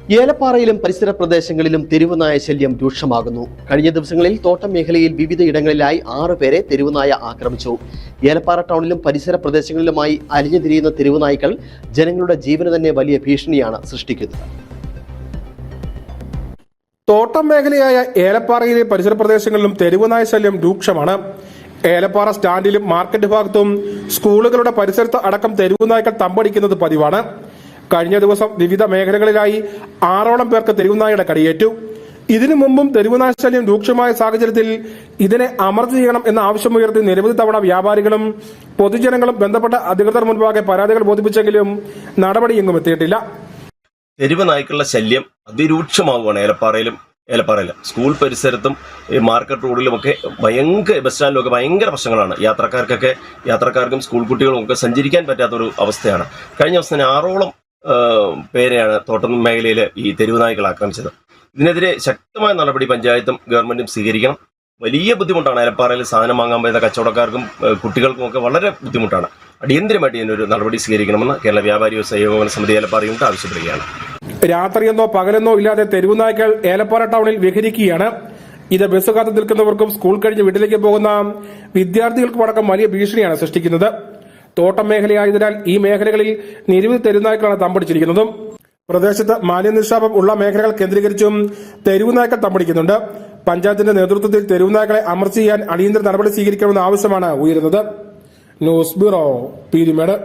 ഏലപ്പാറയിലും പരിസര പ്രദേശങ്ങളിലും തെരുവുനായ ശല്യം രൂക്ഷമാകുന്നു. കഴിഞ്ഞ ദിവസങ്ങളിൽ തോട്ടം മേഖലയിൽ വിവിധയിടങ്ങളിലായി 6 പേരെ തെരുവുനായ ആക്രമിച്ചു. ഏലപ്പാറ ടൗണിലും പരിസര പ്രദേശങ്ങളിലുമായി അലിഞ്ഞുതിരിയുന്ന തെരുവുനായ്ക്കൾ ജനങ്ങളുടെ ജീവന് തന്നെ വലിയ ഭീഷണിയാണ് സൃഷ്ടിക്കുന്നത്. തോട്ടം മേഖലയായ ഏലപ്പാറയിലെ പരിസര പ്രദേശങ്ങളിലും തെരുവുനായ ശല്യം രൂക്ഷമാണ്. ഏലപ്പാറ സ്റ്റാൻഡിലും മാർക്കറ്റ് ഭാഗത്തും സ്കൂളുകളുടെ പരിസരത്ത് അടക്കം തെരുവുനായ്ക്കൾ തമ്പടിക്കുന്നത് പതിവാണ്. കഴിഞ്ഞ ദിവസം വിവിധ മേഖലകളിലായി 6ഓളം പേർക്ക് തെരുവുനായയുടെ കടിയേറ്റു. ഇതിനു മുമ്പും തെരുവുനായ ശല്യം രൂക്ഷമായ സാഹചര്യത്തിൽ ഇതിനെ അമർച്ച ചെയ്യണം എന്ന ആവശ്യമുയർത്തി നിരവധി തവണ വ്യാപാരികളും പൊതുജനങ്ങളും ബന്ധപ്പെട്ട അധികൃതർ മുൻപാകെ പരാതികൾ ബോധിപ്പിച്ചെങ്കിലും നടപടി എങ്ങും എത്തിയിട്ടില്ല. തെരുവ് നായ്ക്കളുടെ ശല്യം അതിരൂക്ഷമാവുകയാണ്. ഏലപ്പാറയിലും സ്കൂൾ പരിസരത്തും മാർക്കറ്റ് റോഡിലുമൊക്കെ ബസ് സ്റ്റാൻഡിലൊക്കെ ഭയങ്കര പ്രശ്നങ്ങളാണ്. യാത്രക്കാർക്കും സ്കൂൾ കുട്ടികളും ഒക്കെ സഞ്ചരിക്കാൻ പറ്റാത്തൊരു അവസ്ഥയാണ്. കഴിഞ്ഞ ദിവസം 6ഓളം പേരെയാണ് തോട്ടം മേഖലയിൽ ഈ തെരുവ് നായ്ക്കൾ ആക്രമിച്ചത്. ഇതിനെതിരെ ശക്തമായ നടപടി പഞ്ചായത്തും ഗവൺമെന്റും സ്വീകരിക്കണം. വലിയ ബുദ്ധിമുട്ടാണ്. ഏലപ്പാറയിൽ സാധനം വാങ്ങാൻ പറ്റുന്ന കച്ചവടക്കാർക്കും കുട്ടികൾക്കും ഒക്കെ വളരെ ബുദ്ധിമുട്ടാണ്. അടിയന്തരമായിട്ട് ഇതിനൊരു നടപടി സ്വീകരിക്കണമെന്ന് കേരള വ്യാപാരി വ്യവസായ ഏകോപന സമിതി ഏലപ്പാറയോട് ആവശ്യപ്പെടുകയാണ്. രാത്രിയെന്നോ പകലെന്നോ ഇല്ലാതെ തെരുവുനായ്ക്കൾ ഏലപ്പാറ ടൗണിൽ വിഹരിക്കുകയാണ്. ഇത് ബസ് കാത്തു നിൽക്കുന്നവർക്കും സ്കൂൾ കഴിഞ്ഞ് വീട്ടിലേക്ക് പോകുന്ന വിദ്യാർത്ഥികൾക്കും അടക്കം വലിയ ഭീഷണിയാണ് സൃഷ്ടിക്കുന്നത്. തോട്ടം മേഖലയായതിനാൽ ഈ മേഖലകളിൽ നിരവധി തെരുവുനായ്ക്കളാണ് തമ്പടിച്ചിരിക്കുന്നതും. പ്രദേശത്ത് മാലിന്യനിക്ഷേപം ഉള്ള മേഖലകൾ കേന്ദ്രീകരിച്ചും തെരുവുനായ്ക്കൾ തമ്പടിക്കുന്നുണ്ട്. പഞ്ചായത്തിന്റെ നേതൃത്വത്തിൽ തെരുവുനായ്ക്കളെ അമർച്ച ചെയ്യാൻ അടിയന്തര നടപടി സ്വീകരിക്കണമെന്ന ആവശ്യമാണ് ഉയരുന്നത്. News bureau, Peermade.